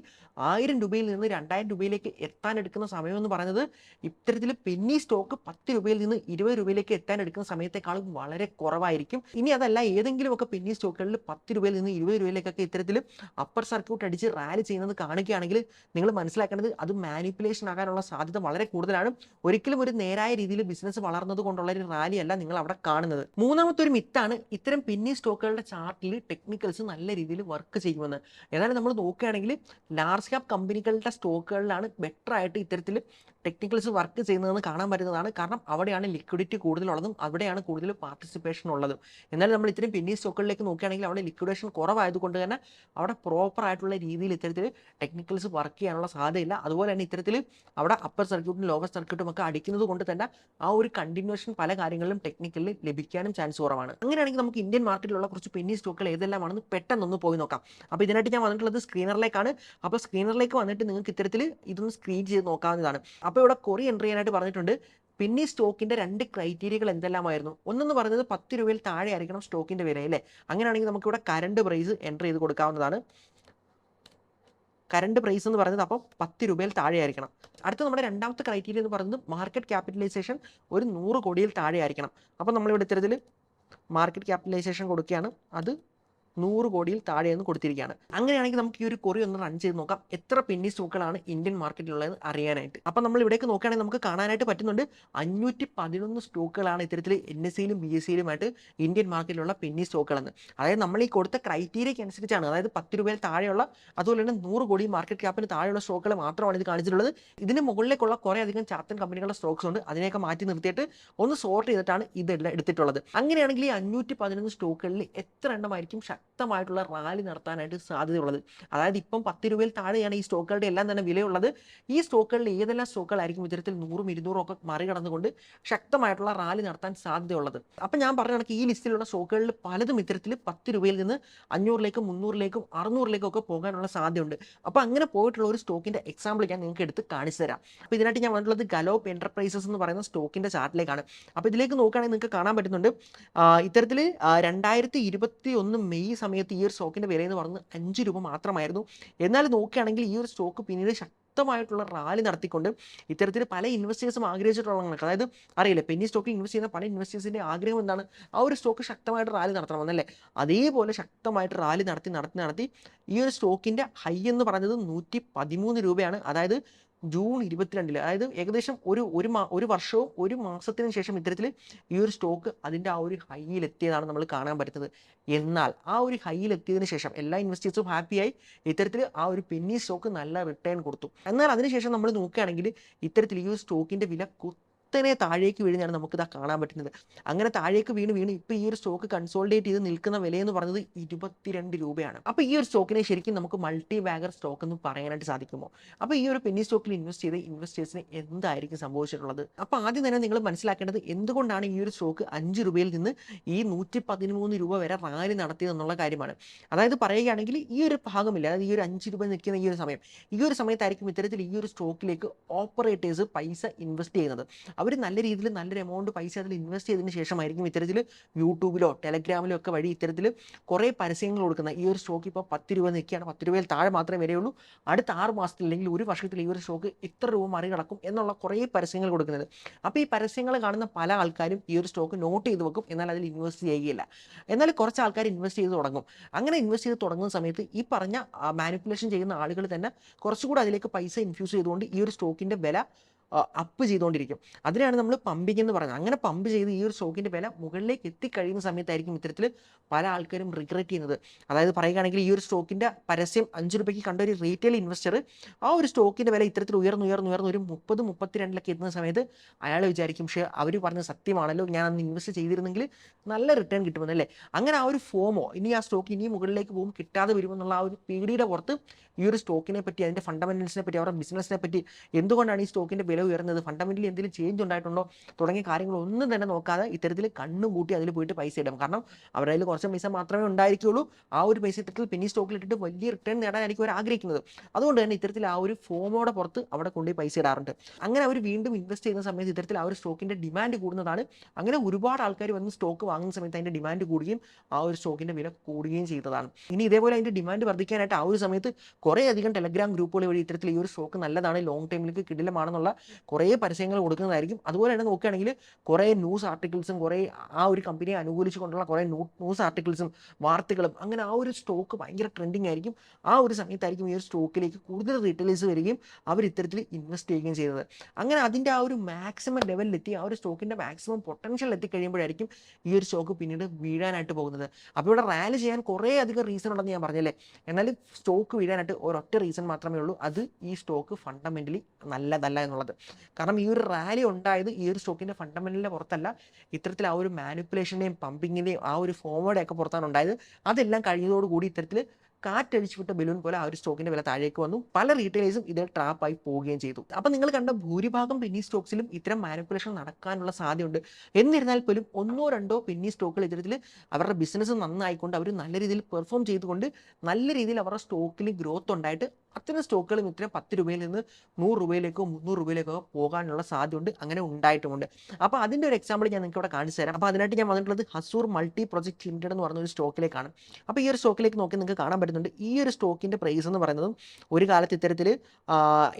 1000 രൂപയിൽ നിന്ന് 2000 രൂപയിലേക്ക് എത്താൻ എടുക്കുന്ന സമയം എന്ന് പറയുന്നത് ഇത്തരത്തിൽ പെന്നി സ്റ്റോക്ക് 10 രൂപയിൽ നിന്ന് 20 രൂപയിലേക്ക് എത്താൻ എടുക്കുന്ന സമയത്തെക്കാളും വളരെ കുറവായിരിക്കും. ഇനി അതല്ല ഏതെങ്കിലുമൊക്കെ പെന്നി സ്റ്റോക്കുകളിൽ 10 രൂപയിൽ നിന്ന് 20 രൂപയിലേക്കൊക്കെ ഇത്തരത്തിൽ അപ്പർ സർക്യൂട്ട് അടിച്ച് റാലി ചെയ്യുന്നത് കാണുകയാണെങ്കിൽ നിങ്ങൾ മനസ്സിലാക്കേണ്ടത് അത് മാനിപ്പുലേഷൻ ആകാനുള്ള സാധ്യത വളരെ കൂടുതലാണ്. ഒരിക്കലും ഒരു നേരായ രീതിയിൽ ബിസിനസ് വളർന്നത് കൊണ്ടുള്ള ഒരു റാലി അല്ല നിങ്ങൾ അവിടെ കാണുന്നത്. മൂന്നാമത്തെ ഒരു മിത്താണ് ഇത്തരം പെന്നി സ്റ്റോക്കുകളുടെ ചാർട്ടിൽ ടെക്നിക്കൽസ് നല്ല രീതിയിൽ വർക്ക് ചെയ്യുമെന്ന്. ഏതായാലും നമ്മൾ നോക്കുകയാണെങ്കിൽ ലാർജ് ക്യാപ് കമ്പനികളുടെ സ്റ്റോക്കുകളിലാണ് ബെറ്റർ ആയിട്ട് ഇത്തരത്തിൽ ടെക്നിക്കൽസ് വർക്ക് ചെയ്യുന്നതെന്ന് കാണാൻ പറ്റുന്നതാണ്. കാരണം അവിടെയാണ് ലിക്വിഡിറ്റി കൂടുതലുള്ളതും അവിടെയാണ് കൂടുതൽ പാർട്ടിസിപ്പേഷൻ ഉള്ളതും. എന്നാൽ നമ്മൾ ഇത്തരം പെന്നി സ്റ്റോക്കുകളിലേക്ക് നോക്കുകയാണെങ്കിൽ അവിടെ ലിക്വിഡേഷൻ കുറവായതുകൊണ്ട് തന്നെ അവിടെ പ്രോപ്പർ ആയിട്ടുള്ള രീതിയിൽ ഇത്തരത്തിൽ ടെക്നിക്കൽസ് വർക്ക് ചെയ്യാനുള്ള സാധ്യതയില്ല. അതുപോലെ തന്നെ ഇത്തരത്തിൽ അവിടെ അപ്പർ സർക്യൂട്ടും ലോവർ സർക്യൂട്ടും ഒക്കെ അടിക്കുന്നത് കൊണ്ട് തന്നെ ആ ഒരു കണ്ടിന്യൂഷൻ പല കാര്യങ്ങളിലും ടെക്നിക്കലിൽ ലഭിക്കാനും ചാൻസ് കുറവാണ്. അങ്ങനെയാണെങ്കിൽ നമുക്ക് ഇന്ത്യൻ മാർക്കറ്റിലുള്ള കുറച്ച് പെന്നി സ്റ്റോക്കുകൾ ഏതെല്ലാമാണെന്ന് പെട്ടെന്നൊന്ന് പോയി നോക്കാം. അപ്പോൾ ഇതിനായിട്ട് ഞാൻ വന്നിട്ടുള്ളത് സ്ക്രീനറിലേക്കാണ്. അപ്പോൾ സ്ക്രീനറിലേക്ക് വന്നിട്ട് നിങ്ങൾക്ക് ഇത്തരത്തിൽ ഇതൊന്ന് സ്ക്രീൻ ചെയ്ത് നോക്കാവുന്നതാണ്. അപ്പോൾ ഇവിടെ കൊറി എൻട്രി ചെയ്യാനായിട്ട് പറഞ്ഞിട്ടുണ്ട്. പെന്നി സ്റ്റോക്കിന്റെ 2 ക്രൈറ്റീരിയകൾ എന്തെല്ലാമായിരുന്നു? ഒന്നെന്ന് പറയുന്നത് 10 രൂപയിൽ താഴെ ആയിരിക്കണം സ്റ്റോക്കിന്റെ വില അല്ലേ. അങ്ങനെയാണെങ്കിൽ നമുക്കിവിടെ കറണ്ട് പ്രൈസ് എൻ്റർ ചെയ്ത് കൊടുക്കാവുന്നതാണ്. കറണ്ട് പ്രൈസ് എന്ന് പറയുന്നത് അപ്പോൾ 10 രൂപയിൽ താഴെ ആയിരിക്കണം. അടുത്ത നമ്മുടെ രണ്ടാമത്തെ ക്രൈറ്റീരിയ എന്ന് പറയുന്നത് മാർക്കറ്റ് ക്യാപിറ്റലൈസേഷൻ ഒരു 100 കോടിയിൽ താഴെ ആയിരിക്കണം. അപ്പോൾ നമ്മളിവിടെ ഇത്തരത്തിൽ മാർക്കറ്റ് ക്യാപിറ്റലൈസേഷൻ കൊടുക്കുകയാണ്. അത് 100 കോടിയിൽ താഴെയെന്ന് കൊടുത്തിരിക്കുകയാണ്. അങ്ങനെയാണെങ്കിൽ നമുക്ക് ഈ ഒരു കൊറി ഒന്ന് റൺ ചെയ്ത് നോക്കാം എത്ര പെന്നി സ്റ്റോക്കുകളാണ് ഇന്ത്യൻ മാർക്കറ്റിലുള്ളത് അറിയാനായിട്ട്. അപ്പോൾ നമ്മൾ ഇവിടേക്ക് നോക്കുകയാണെങ്കിൽ നമുക്ക് കാണാനായിട്ട് പറ്റുന്നുണ്ട് 511 സ്റ്റോക്കുകളാണ് ഇത്തരത്തിൽ NSEയിലും BSEയിലുമായിട്ട് ഇന്ത്യൻ മാർക്കറ്റിലുള്ള പെന്നി സ്റ്റോക്കുകളെന്ന്. അതായത് നമ്മൾ ഈ കൊടുത്ത ക്രൈറ്റീരിയയ്ക്ക് അനുസരിച്ചാണ്. അതായത് 10 രൂപയിൽ താഴെയുള്ള അതുപോലെ തന്നെ 100 കോടി മാർക്കറ്റ് ക്യാപ്പിന് താഴെയുള്ള സ്റ്റോക്കുകൾ മാത്രമാണ് ഇത് കാണിച്ചിട്ടുള്ളത്. ഇതിന് മുകളിലേക്കുള്ള കുറേ അധികം ചാത്തൻ കമ്പനികളുടെ സ്റ്റോക്സ് ഉണ്ട്. അതിനെയൊക്കെ മാറ്റി നിർത്തിയിട്ട് ഒന്ന് സോർട്ട് ചെയ്തിട്ടാണ് ഇതെല്ലാം എടുത്തിട്ടുള്ളത്. അങ്ങനെയാണെങ്കിൽ ഈ 511 സ്റ്റോക്കുകളിൽ എത്ര എണ്ണമായിരിക്കും ശക്തമായിട്ടുള്ള റാലി നടത്താനായിട്ട് സാധ്യതയുള്ളത്? അതായത് ഇപ്പം 10 രൂപയിൽ താഴെയാണ് ഈ സ്റ്റോക്കുകളുടെ എല്ലാം തന്നെ വിലയുള്ളത്. ഈ സ്റ്റോക്കുകളിൽ ഏതെല്ലാം സ്റ്റോക്കുകളായിരിക്കും ഇത്തരത്തിൽ 100ഉം 200ഉം ഒക്കെ മറികടന്നുകൊണ്ട് ശക്തമായിട്ടുള്ള റാലി നടത്താൻ സാധ്യതയുള്ളത്? അപ്പം ഞാൻ പറഞ്ഞ കണക്ക് ഈ ലിസ്റ്റിലുള്ള സ്റ്റോക്കുകളിൽ പലതും ഇത്തരത്തിൽ 10 രൂപയിൽ നിന്ന് 500ലേക്കും 300ലേക്കും 600ലേക്കും ഒക്കെ പോകാനുള്ള സാധ്യതയുണ്ട്. അപ്പോൾ അങ്ങനെ പോയിട്ടുള്ള ഒരു സ്റ്റോക്കിന്റെ എക്സാമ്പിൾ ഞാൻ നിങ്ങൾക്ക് എടുത്ത് കാണിച്ചു തരാം. അപ്പോൾ ഇതിനായിട്ട് ഞാൻ വന്നിട്ടുള്ളത് ഗലോപ്പ് എന്റർപ്രൈസസ് എന്ന് പറയുന്ന സ്റ്റോക്കിന്റെ ചാർട്ടിലേക്കാണ്. അപ്പോൾ ഇതിലേക്ക് നോക്കുകയാണെങ്കിൽ നിങ്ങൾക്ക് കാണാൻ പറ്റുന്നുണ്ട് ഇത്തരത്തിൽ 2021 മെയ് സമയത്ത് ഈ ഒരു സ്റ്റോക്കിന്റെ വില എന്ന് പറയുന്നത് 5 രൂപ മാത്രമായിരുന്നു. എന്നാൽ നോക്കുകയാണെങ്കിൽ ഈ ഒരു സ്റ്റോക്ക് പിന്നീട് ശക്തമായിട്ടുള്ള റാലി നടത്തിക്കൊണ്ട് ഇത്തരത്തിൽ പല ഇൻവെസ്റ്റേഴ്സും ആഗ്രഹിച്ചിട്ടുള്ള, അതായത് അറിയില്ല പെന്നി സ്റ്റോക്കിൽ ഇൻവെസ്റ്റ് ചെയ്യുന്ന പല ഇൻവെസ്റ്റേഴ്സിന്റെ ആഗ്രഹം എന്താണ്? ആ ഒരു സ്റ്റോക്ക് ശക്തമായിട്ട് റാലി നടത്തണമെന്നല്ലേ. അതേപോലെ ശക്തമായിട്ട് റാലി നടത്തി ഈ ഒരു സ്റ്റോക്കിന്റെ ഹൈ എന്ന് പറയുന്നത് 113 രൂപയാണ്. അതായത് ജൂൺ 22, അതായത് ഏകദേശം ഒരു വർഷവും 1 മാസത്തിന് ശേഷം ഇത്തരത്തിൽ ഈ ഒരു സ്റ്റോക്ക് അതിൻ്റെ ആ ഒരു ഹൈയിൽ എത്തിയതാണ് നമ്മൾ കാണാൻ പറ്റുന്നത്. എന്നാൽ ആ ഒരു ഹൈയിൽ എത്തിയതിനു ശേഷം എല്ലാ ഇൻവെസ്റ്റേഴ്സും ഹാപ്പിയായി. ഇത്തരത്തിൽ ആ ഒരു പെന്നി സ്റ്റോക്ക് നല്ല റിട്ടേൺ കൊടുത്തു. എന്നാൽ അതിനുശേഷം നമ്മൾ നോക്കുകയാണെങ്കിൽ ഇത്തരത്തിൽ ഈ ഒരു സ്റ്റോക്കിന്റെ വില കുത്തനെ താഴേക്ക് വീഴുന്നതാണ് നമുക്കിതാ കാണാൻ പറ്റുന്നത്. അങ്ങനെ താഴേക്ക് വീണ് ഇപ്പോൾ ഈ ഒരു സ്റ്റോക്ക് കൺസോളിഡേറ്റ് ചെയ്ത് നിൽക്കുന്ന വില എന്ന് പറയുന്നത് 22 രൂപയാണ്. അപ്പോൾ ഈ ഒരു സ്റ്റോക്കിനെ ശരിക്കും നമുക്ക് മൾട്ടി ബാഗർ സ്റ്റോക്ക് എന്ന് പറയാനായിട്ട് സാധിക്കുമോ? അപ്പോൾ ഈ ഒരു പെന്നി സ്റ്റോക്കിൽ ഇൻവെസ്റ്റ് ചെയ്ത ഇൻവെസ്റ്റേഴ്സിന് എന്തായിരിക്കും സംഭവിച്ചിട്ടുള്ളത്? അപ്പോൾ ആദ്യം തന്നെ നിങ്ങൾ മനസ്സിലാക്കേണ്ടത് എന്തുകൊണ്ടാണ് ഈ ഒരു സ്റ്റോക്ക് 5 രൂപയിൽ നിന്ന് ഈ 113 രൂപ വരെ റാലി നടത്തിയത് എന്നുള്ള കാര്യമാണ്. അതായത് പറയുകയാണെങ്കിൽ ഈ ഒരു ഭാഗമില്ല, അതായത് ഈ ഒരു 5 രൂപ നിൽക്കുന്ന ഈ ഒരു സമയത്തായിരിക്കും ഇത്തരത്തിൽ ഈ ഒരു സ്റ്റോക്കിലേക്ക് ഓപ്പറേറ്റേഴ്സ് പൈസ ഇൻവെസ്റ്റ് ചെയ്യുന്നത്. അവർ നല്ല രീതിയിൽ നല്ലൊരു എമൗണ്ട് പൈസ അതിൽ ഇൻവെസ്റ്റ് ചെയ്തതിന് ശേഷമായിരിക്കും ഇത്തരത്തിൽ യൂട്യൂബിലോ ടെലഗ്രാമിലോ ഒക്കെ വഴി ഇത്തരത്തിൽ കുറേ പരസ്യങ്ങൾ കൊടുക്കുന്ന ഈ ഒരു സ്റ്റോക്ക് ഇപ്പോൾ 10 രൂപ നിൽക്കുകയാണ്, 10 രൂപയിൽ താഴെ മാത്രമേ വരെയുള്ളൂ, അടുത്ത 6 മാസത്തിൽ അല്ലെങ്കിൽ ഒരു വർഷത്തിൽ ഈ ഒരു സ്റ്റോക്ക് ഇത്ര രൂപ മറികടക്കും എന്നുള്ള കുറേ പരസ്യങ്ങൾ കൊടുക്കുന്നത്. അപ്പോൾ ഈ പരസ്യങ്ങൾ കാണുന്ന പല ആൾക്കാരും ഈ ഒരു സ്റ്റോക്ക് നോട്ട് ചെയ്ത് വെക്കും, എന്നാൽ അതിൽ ഇൻവെസ്റ്റ് ചെയ്യുകയില്ല. എന്നാൽ കുറച്ച് ആൾക്കാർ ഇൻവെസ്റ്റ് ചെയ്ത് തുടങ്ങും. അങ്ങനെ ഇൻവെസ്റ്റ് ചെയ്ത് തുടങ്ങുന്ന സമയത്ത് ഈ പറഞ്ഞ മാനിപ്പുലേഷൻ ചെയ്യുന്ന ആളുകൾ തന്നെ കുറച്ചുകൂടി അതിലേക്ക് പൈസ ഇൻഫ്യൂസ് ചെയ്തുകൊണ്ട് ഈ ഒരു സ്റ്റോക്കിൻ്റെ വില അപ്പ് ചെയ്തുകൊണ്ടിരിക്കും. അതിനാണ് നമ്മൾ പമ്പിങ് എന്ന് പറയുന്നത്. അങ്ങനെ പമ്പ് ചെയ്ത് ഈ ഒരു സ്റ്റോക്കിൻ്റെ വില മുകളിലേക്ക് എത്തിക്കഴിയുന്ന സമയത്തായിരിക്കും ഇത്തരത്തിൽ പല ആൾക്കാരും റിഗ്രറ്റ് ചെയ്യുന്നത്. അതായത് പറയുകയാണെങ്കിൽ ഈ ഒരു സ്റ്റോക്കിൻ്റെ പരസ്യം 5 രൂപയ്ക്ക് കണ്ട ഒരു റീറ്റെയിൽ ഇൻവെസ്റ്റർ ആ ഒരു സ്റ്റോക്കിൻ്റെ വില ഇത്തരത്തിൽ ഉയർന്ന് ഒരു 30-32 എത്തുന്ന സമയത്ത് അയാൾ വിചാരിക്കും പക്ഷേ അവർ പറഞ്ഞ സത്യമാണല്ലോ, ഞാൻ അന്ന് ഇൻവെസ്റ്റ് ചെയ്തിരുന്നെങ്കിൽ നല്ല റിട്ടേൺ കിട്ടുമെന്നല്ലേ. അങ്ങനെ ആ ഒരു ഫോമോ ഇനി ആ സ്റ്റോക്ക് ഇനി മുകളിലേക്ക് പോകും കിട്ടാതെ വരുമെന്നുള്ള ആ ഒരു പേടിയുടെ പുറത്ത് ഈ ഒരു സ്റ്റോക്കിനെ പറ്റി, അതിൻ്റെ ഫണ്ടമെന്റൽസിനെ പറ്റി, അവരുടെ ബിസിനസ്സിനെ പറ്റി, എന്തുകൊണ്ടാണ് ഈ സ്റ്റോക്കിൻ്റെ വില ഉയർന്നത്, ഫണ്ടമെന്റലി എന്തെങ്കിലും ചേഞ്ച് ഉണ്ടായിട്ടുണ്ടോ തുടങ്ങിയ കാര്യങ്ങളൊന്നും തന്നെ നോക്കാതെ ഇത്തരത്തിൽ കണ്ണും കൂട്ടി അതിൽ പോയിട്ട് പൈസ ഇടും. കാരണം അവരുടെ കയ്യിൽ കുറച്ച് പൈസ മാത്രമേ ഉണ്ടായിരിക്കുള്ളൂ. ആ ഒരു പൈസ ഇത്തരത്തിൽ പെന്നി സ്റ്റോക്കിൽ ഇട്ടിട്ട് വലിയ റിട്ടേൺ നേടാനായിരിക്കും അവർ ആഗ്രഹിക്കുന്നത്. അതുകൊണ്ട് തന്നെ ഇത്തരത്തിൽ ആ ഒരു ഫോമോടെ പുറത്ത് അവിടെ കൊണ്ടുപോയി പൈസ ഇടാറുണ്ട്. അങ്ങനെ അവർ വീണ്ടും ഇൻവെസ്റ്റ് ചെയ്യുന്ന സമയത്ത് ഇത്തരത്തിൽ ആ ഒരു സ്റ്റോക്കിൻ്റെ ഡിമാൻഡ് കൂടുന്നതാണ്. അങ്ങനെ ഒരുപാട് ആൾക്കാർ വന്ന് സ്റ്റോക്ക് വാങ്ങുന്ന സമയത്ത് അതിൻ്റെ ഡിമാൻഡ് കൂടുകയും ആ ഒരു സ്റ്റോക്കിൻ്റെ വില കൂടുകയും ചെയ്തതാണ്. ഇനി ഇതേപോലെ അതിൻ്റെ ഡിമാൻഡ് വർദ്ധിക്കാനായിട്ട് ആ ഒരു സമയത്ത് കുറേ അധികം ടെലഗ്രാം ഗ്രൂപ്പുകൾ വഴി ഇത്തരത്തിൽ ഈ ഒരു സ്റ്റോക്ക് നല്ലതാണ്, ലോങ് ടൈമിലേക്ക് കിടിലമാണെന്നുള്ള കുറേ പരസ്യങ്ങൾ കൊടുക്കുന്നതായിരിക്കും. അതുപോലെ തന്നെ നോക്കുകയാണെങ്കിൽ കുറേ ന്യൂസ് ആർട്ടിക്കിൾസും കുറേ ആ ഒരു കമ്പനിയെ അനുകൂലിച്ചുകൊണ്ടുള്ള കുറേ ന്യൂസ് ആർട്ടിക്കിൾസും വാർത്തകളും അങ്ങനെ ആ ഒരു സ്റ്റോക്ക് ഭയങ്കര ട്രെൻഡിങ് ആയിരിക്കും. ആ ഒരു സമയത്തായിരിക്കും ഈ ഒരു സ്റ്റോക്കിലേക്ക് കൂടുതൽ റീറ്റെയിലേഴ്സ് വരികയും അവർ ഇത്തരത്തിൽ ഇൻവെസ്റ്റ് ചെയ്യുകയും ചെയ്യുന്നത്. അങ്ങനെ അതിൻ്റെ ആ ഒരു മാക്സിമം ലെവലിലെത്തി ആ ഒരു സ്റ്റോക്കിൻ്റെ മാക്സിമം പൊട്ടൻഷ്യൽ എത്തിക്കഴിയുമ്പോഴായിരിക്കും ഈ ഒരു സ്റ്റോക്ക് പിന്നീട് വീഴാനായിട്ട് പോകുന്നത്. അപ്പോൾ ഇവിടെ റാലി ചെയ്യാൻ കുറേ അധികം റീസൺ ഉണ്ടെന്ന് ഞാൻ പറഞ്ഞല്ലേ. എന്നാൽ സ്റ്റോക്ക് വീഴാനായിട്ട് ഒരൊറ്റ റീസൺ മാത്രമേ ഉള്ളൂ. അത് ഈ സ്റ്റോക്ക് ഫണ്ടമെൻ്റലി നല്ലതല്ല എന്നുള്ളത്. കാരണം ഈ ഒരു റാലി ഉണ്ടായത് ഈ ഒരു സ്റ്റോക്കിൻ്റെ ഫണ്ടമെൻ്റലിൻ്റെ പുറത്തല്ല, ഇത്തരത്തിൽ ആ ഒരു മാനിപ്പുലേഷൻ്റെയും പമ്പിങ്ങിൻ്റെയും ആ ഒരു ഫോർവേഡ് ഒക്കെ പുറത്താണ് ഉണ്ടായത്. അതെല്ലാം കഴിഞ്ഞതോടുകൂടി ഇത്തരത്തിൽ കാറ്റടിച്ചു വിട്ട ബലൂൺ പോലെ ആ ഒരു സ്റ്റോക്കിന്റെ വില താഴേക്ക് വന്നു. പല റീറ്റെയിലേഴ്സും ഇതിൽ ട്രാപ്പായി പോവുകയും ചെയ്തു. അപ്പൊ നിങ്ങൾ കണ്ട ഭൂരിഭാഗം പെന്നി സ്റ്റോക്സിലും ഇത്തരം മാനിപ്പുലേഷൻ നടക്കാനുള്ള സാധ്യതയുണ്ട്. എന്നിരുന്നാൽ പോലും ഒന്നോ രണ്ടോ പെന്നി സ്റ്റോക്കുകൾ ഇത്തരത്തിൽ അവരുടെ ബിസിനസ് നന്നായിക്കൊണ്ട് അവർ നല്ല രീതിയിൽ പെർഫോം ചെയ്തുകൊണ്ട് നല്ല രീതിയിൽ അവരുടെ സ്റ്റോക്കിൽ ഗ്രോത്ത് ഉണ്ടായിട്ട് അത്തരം സ്റ്റോക്കുകളും ഇത്തരം 10 രൂപയിൽ നിന്ന് 100 രൂപയിലേക്കോ 300 രൂപയിലേക്കോ പോകാനുള്ള സാധ്യതയുണ്ട്. അങ്ങനെ ഉണ്ടായിട്ടുമുണ്ട്. അപ്പോൾ അതിൻ്റെ ഒരു എക്സാമ്പിൾ ഞാൻ നിങ്ങൾക്ക് ഇവിടെ കാണിച്ചു തരാം. അപ്പോൾ അതിനായിട്ട് ഞാൻ വന്നിട്ടുള്ളത് ഹസൂർ മൾട്ടി പ്രൊജക്ട് ലിമിറ്റഡ് എന്ന് പറഞ്ഞ ഒരു സ്റ്റോക്കിലേക്കാണ്. അപ്പോൾ ഈ ഒരു സ്റ്റോക്കിലേക്ക് നോക്കി നിങ്ങൾക്ക് കാണാൻ പറ്റുന്നുണ്ട്. ഈ ഒരു സ്റ്റോക്കിൻ്റെ പ്രൈസ് എന്ന് പറയുന്നതും ഒരു കാലത്ത് ഇത്തരത്തിൽ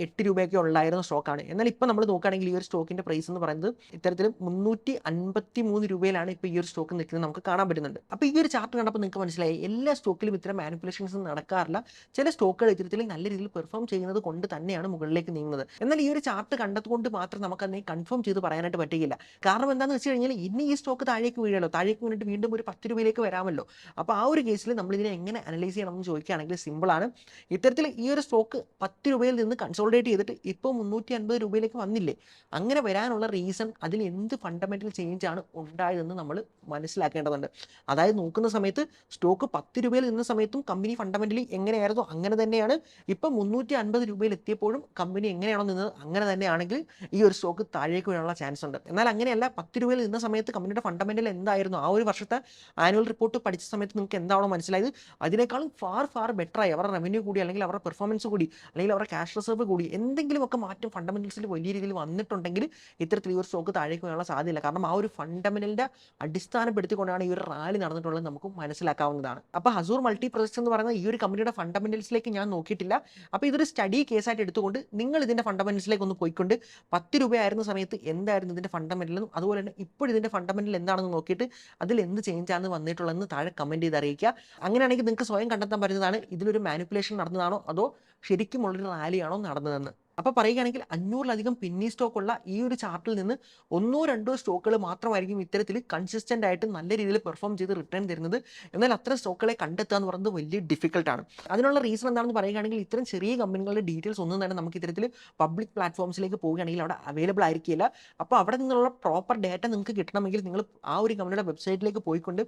8 രൂപയൊക്കെ ഉണ്ടായിരുന്ന സ്റ്റോക്കാണ്. എന്നാൽ ഇപ്പോൾ നമ്മൾ നോക്കുകയാണെങ്കിൽ ഈ ഒരു സ്റ്റോക്കിൻ്റെ പ്രൈസ് എന്ന് പറയുന്നത് ഇത്തരത്തിൽ 353 രൂപയിലാണ് ഇപ്പോൾ ഈ ഒരു സ്റ്റോക്ക് നിൽക്കുന്നത് നമുക്ക് കാണാൻ പറ്റുന്നുണ്ട്. അപ്പോൾ ഈ ഒരു ചാർട്ട് കണ്ടപ്പോൾ നിങ്ങൾക്ക് മനസ്സിലായി എല്ലാ സ്റ്റോക്കിലും ഇത്തരം മാനിപ്പുലേഷൻസ് നടക്കാറില്ല. ചില സ്റ്റോക്കുകൾ ഇത്തരത്തിൽ നല്ല രീതിയിൽ പെർഫോം ചെയ്യുന്നത് കൊണ്ട് തന്നെയാണ് മുകളിലേക്ക് നീങ്ങുന്നത്. എന്നാൽ ഈ ഒരു ചാർട്ട് കണ്ടതുകൊണ്ട് മാത്രം നമുക്ക് അതിനെ കൺഫേം ചെയ്ത് പറയാനായിട്ട് പറ്റുകയില്ല. കാരണം എന്താണെന്ന് വെച്ച് കഴിഞ്ഞാൽ ഇനി ഈ സ്റ്റോക്ക് താഴേക്ക് വീഴല്ലോ, താഴേക്ക് വീണിട്ട് വീണ്ടും ഒരു 10 രൂപയിലേക്ക് വരാമല്ലോ. അപ്പോൾ ആ ഒരു കേസിൽ നമ്മൾ ഇതിനെ എങ്ങനെ അനലൈസ് ചെയ്യണം എന്ന് ചോദിക്കുകയാണെങ്കിൽ സിമ്പിളാണ്. ഇത്തരത്തിൽ ഈ ഒരു സ്റ്റോക്ക് 10 രൂപയിൽ നിന്ന് കൺസോളിഡേറ്റ് ചെയ്തിട്ട് ഇപ്പോൾ 350 രൂപയിലേക്ക് വന്നില്ലേ, അങ്ങനെ വരാനുള്ള റീസൺ അതിൽ എന്ത് ഫണ്ടമെന്റൽ ചേഞ്ച് ആണ് ഉണ്ടായതെന്ന് നമ്മൾ മനസ്സിലാക്കേണ്ടതുണ്ട്. അതായത് നോക്കുന്ന സമയത്ത് സ്റ്റോക്ക് 10 രൂപയിൽ നിന്ന സമയത്തും കമ്പനി ഫണ്ടമെന്റലി എങ്ങനെയായിരുന്നു അങ്ങനെ തന്നെയാണ്. ഇപ്പം 350 രൂപയിൽ എത്തിയപ്പോഴും കമ്പനി എങ്ങനെയാണോ നിന്നത് അങ്ങനെ തന്നെയാണെങ്കിൽ ഈ ഒരു സ്റ്റോക്ക് താഴേക്ക് വീഴാനുള്ള ചാൻസ് ഉണ്ട്. എന്നാൽ അങ്ങനെയല്ല, 10 രൂപയിൽ നിന്ന സമയത്ത് കമ്പനിയുടെ ഫണ്ടമെന്റൽ എന്തായിരുന്നു, ആ ഒരു വർഷത്തെ ആനുവൽ റിപ്പോർട്ട് പഠിച്ച സമയത്ത് നിങ്ങൾക്ക് എന്താണോ മനസ്സിലായത് അതിനേക്കാളും ഫാർ ബെറ്ററായി അവരുടെ റവന്യൂ കൂടി അല്ലെങ്കിൽ അവരുടെ പെർഫോമൻസ് കൂടി അല്ലെങ്കിൽ അവരുടെ ക്യാഷ് റിസർവ് കൂടി എന്തെങ്കിലുമൊക്കെ മാറ്റം ഫണ്ടമെന്റൽസിൽ വലിയ രീതിയിൽ വന്നിട്ടുണ്ടെങ്കിൽ ഇത്തരത്തിൽ ഈ ഒരു സ്റ്റോക്ക് താഴേക്ക് വീഴാനുള്ള സാധ്യതയില്ല. കാരണം ആ ഒരു ഫണ്ടമെന്റലിന്റെ അടിസ്ഥാനപ്പെടുത്തിക്കൊണ്ടാണ് ഈ ഒരു റാലി നടന്നിട്ടുള്ളത് നമുക്ക് മനസ്സിലാക്കാവുന്നതാണ്. അപ്പോൾ ഹസൂർ മൾട്ടി പ്രൊജക്ട്സ് എന്ന് പറയുന്ന ഈ ഒരു കമ്പനിയുടെ ഫണ്ടമെന്റൽസിലേക്ക് ഞാൻ നോക്കിയിട്ടില്ല. അപ്പോൾ ഇതൊരു സ്റ്റഡി കേസായിട്ട് എടുത്തുകൊണ്ട് നിങ്ങൾ ഇതിൻ്റെ ഫണ്ടമെന്റൽസിലേക്ക് ഒന്ന് പോയിക്കൊണ്ട് 10 രൂപയായിരുന്ന സമയത്ത് എന്തായിരുന്നു ഇതിൻ്റെ ഫണ്ടമെന്റലും അതുപോലെ തന്നെ ഇപ്പോൾ ഇതിൻ്റെ ഫണ്ടമെന്റൽ എന്താണെന്ന് നോക്കിയിട്ട് അതിൽ എന്ത് ചേഞ്ചാണ് വന്നിട്ടുള്ളതെന്ന് താഴെ കമൻറ്റ് ചെയ്ത് അറിയിക്കുക. അങ്ങനെയാണെങ്കിൽ നിങ്ങൾക്ക് സ്വയം കണ്ടെത്താൻ പറ്റുന്നതാണ് ഇതിലൊരു മാനിപ്പുലേഷൻ നടന്നതാണോ അതോ ശരിക്കുമുള്ളൊരു റാലിയാണോ നടന്നതെന്ന്. അപ്പോൾ പറയുകയാണെങ്കിൽ 500-ലധികം പെന്നി സ്റ്റോക്കുള്ള ഈ ഒരു ചാർട്ടിൽ നിന്ന് ഒന്നോ രണ്ടോ സ്റ്റോക്കുകൾ മാത്രമായിരിക്കും ഇത്തരത്തിൽ കൺസിസ്റ്റൻ്റ് ആയിട്ട് നല്ല രീതിയിൽ പെർഫോം ചെയ്ത് റിട്ടേൺ തരുന്നത്. എന്നാൽ അത്തരം സ്റ്റോക്കുകളെ കണ്ടെത്തുക എന്ന് പറയുന്നത് വലിയ ഡിഫിക്കൽട്ടാണ്. അതിനുള്ള റീസൺ എന്താണെന്ന് പറയുകയാണെങ്കിൽ ഇത്തരം ചെറിയ കമ്പനികളുടെ ഡീറ്റെയിൽസ് ഒന്നും തന്നെ നമുക്ക് ഇത്തരത്തിൽ പബ്ലിക് പ്ലാറ്റ്ഫോംസിലേക്ക് പോവുകയാണെങ്കിൽ അവിടെ അവൈലബിൾ ആയിരിക്കില്ല. അപ്പോൾ അവിടെ നിന്നുള്ള പ്രോപ്പർ ഡേറ്റ നിങ്ങൾക്ക് കിട്ടണമെങ്കിൽ നിങ്ങൾ ആ ഒരു കമ്പനിയുടെ വെബ്സൈറ്റിലേക്ക് പോയിക്കൊണ്ട്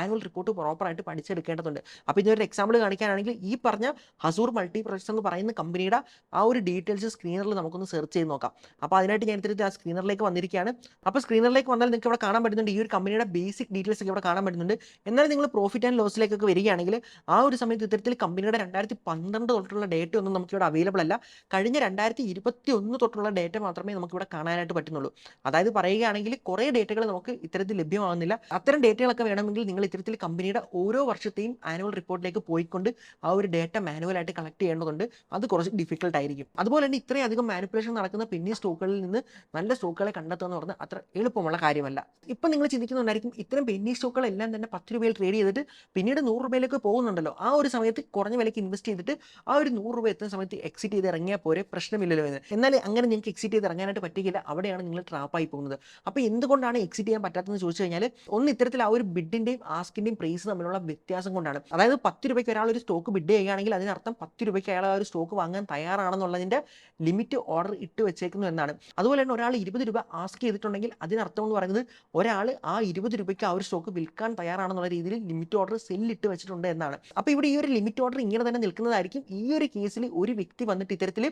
ആനുവൽ റിപ്പോർട്ട് പ്രോപ്പറായിട്ട് പഠിച്ചെടുക്കേണ്ടതുണ്ട്. അപ്പോൾ ഇതൊരു എക്സാമ്പിൾ കാണിക്കാനാണെങ്കിൽ ഈ പറഞ്ഞ ഹസൂർ മൾട്ടി പ്രൊജക്ട്സ് എന്ന് പറയുന്ന കമ്പനിയുടെ ആ ഒരു ഡീറ്റെയിൽസ് സ്ക്രീനറിൽ നമുക്കൊന്ന് സെർച്ച് ചെയ്ത് നോക്കാം. അപ്പോൾ അതിനായിട്ട് ഞാൻ ഇത്തരത്തിൽ ആ സ്ക്രീനറിലേക്ക് വന്നിരിക്കുകയാണ്. അപ്പോൾ സ്ക്രീനറിലേക്ക് വന്നാൽ നിങ്ങൾക്ക് ഇവിടെ കാണാൻ പറ്റുന്നുണ്ട് ഈ ഒരു കമ്പനിയുടെ ബേസിക് ഡീറ്റെയിൽസ് ഒക്കെ ഇവിടെ കാണാൻ പറ്റുന്നുണ്ട്. എന്നാൽ നിങ്ങൾ പ്രോഫിറ്റ് ആൻഡ് ലോസിലേക്കൊക്കെ വരികയാണെങ്കിൽ ആ ഒരു സമയത്ത് ഇത്തരത്തിൽ കമ്പനിയുടെ 2012 തൊട്ടുള്ള ഡേറ്റ ഒന്നും നമുക്കിവിടെ അവൈലബിൾ അല്ല. കഴിഞ്ഞ 2021 തൊട്ടുള്ള ഡേറ്റ മാത്രമേ നമുക്കിവിടെ കാണാനായിട്ട് പറ്റുന്നുള്ളൂ. അതായത് പറയുകയാണെങ്കിൽ കുറേ ഡേറ്റകൾ നമുക്ക് ഇത്തരത്തിൽ ലഭ്യമാകുന്നില്ല. അത്തരം ഡേറ്റകളൊക്കെ വേണമെങ്കിൽ നിങ്ങൾ ഇത്തരത്തിൽ കമ്പനിയുടെ ഓരോ വർഷത്തെയും ആനുവൽ റിപ്പോർട്ടിലേക്ക് പോയിക്കൊണ്ട് ആ ഒരു ഡേറ്റ മാനുവലായിട്ട് കളക്ട് ചെയ്യേണ്ടതുണ്ട്. അത് കുറച്ച് ഡിഫിക്കൽട്ട് ആയിരിക്കും. അതുപോലെ തന്നെ ഇത്രയധികം മാനിപ്പുലേഷൻ നടക്കുന്ന പെന്നി സ്റ്റോക്കുകളിൽ നിന്ന് നല്ല സ്റ്റോക്കുകളെ കണ്ടെത്തുക എന്ന് പറഞ്ഞാൽ അത്ര എളുപ്പമുള്ള കാര്യമല്ല. ഇപ്പം നിങ്ങൾ ചിന്തിക്കുന്നുണ്ടായിരിക്കും ഇത്തരം പെന്നി സ്റ്റോക്കുകളെല്ലാം തന്നെ 10 രൂപയിൽ ട്രേഡ് ചെയ്തിട്ട് പിന്നീട് 100 രൂപയിലേക്ക് പോകുന്നുണ്ടല്ലോ, ആ ഒരു സമയത്ത് കുറഞ്ഞ വിലയ്ക്ക് ഇൻവെസ്റ്റ് ചെയ്തിട്ട് ആ ഒരു 100 രൂപ എത്തുന്ന സമയത്ത് എക്സിറ്റ് ചെയ്ത് ഇറങ്ങിയാൽ പോരെ, പ്രശ്നമില്ലല്ലോ എന്ന്. എന്നാൽ അങ്ങനെ നിങ്ങൾക്ക് എക്സിറ്റ് ചെയ്ത് ഇറങ്ങാനായിട്ട് പറ്റുകയില്ല. അവിടെയാണ് നിങ്ങൾ ട്രാപ്പായി പോകുന്നത്. അപ്പോൾ എന്തുകൊണ്ടാണ് എക്സിറ്റ് ചെയ്യാൻ പറ്റാത്തതെന്ന് ചോദിച്ചു കഴിഞ്ഞാൽ ഒന്ന് ഇത്തരത്തിൽ ആ ഒരു ബിഡിൻ്റെയും ആസ്കിൻ്റെയും പ്രൈസ് തമ്മിലുള്ള വ്യത്യാസം കൊണ്ടാണ്. അതായത് 10 രൂപയ്ക്ക് ഒരാൾ ഒരു സ്റ്റോക്ക് ബിഡ് ചെയ്യുകയാണെങ്കിൽ അതിനർത്ഥം 10 രൂപയ്ക്ക് അയാൾ ആ ഒരു സ്റ്റോക്ക് വാങ്ങാൻ തയ്യാറാണെന്നുള്ളതിൻ്റെ ലിമിറ്റ് ഓർഡർ ഇട്ട് വെച്ചേക്കുന്നു എന്നാണ്. അതുപോലെ തന്നെ ഒരാൾ 20 രൂപ ആസ്ക് ചെയ്തിട്ടുണ്ടെങ്കിൽ അതിനർത്ഥം എന്ന് പറയുന്നത് ഒരാൾ ആ 20 രൂപയ്ക്ക് ആ ഒരു സ്റ്റോക്ക് വിൽക്കാൻ തയ്യാറാണെന്നുള്ള രീതിയിൽ ലിമിറ്റ് ഓർഡർ സെല്ലിട്ട് വെച്ചിട്ടുണ്ട് എന്നാണ്. അപ്പോൾ ഇവിടെ ഈ ഒരു ലിമിറ്റ് ഓർഡർ ഇങ്ങനെ തന്നെ നിൽക്കുന്നതായിരിക്കും. ഈ ഒരു കേസിൽ ഒരു വ്യക്തി വന്നിട്ട് ഇത്തരത്തിൽ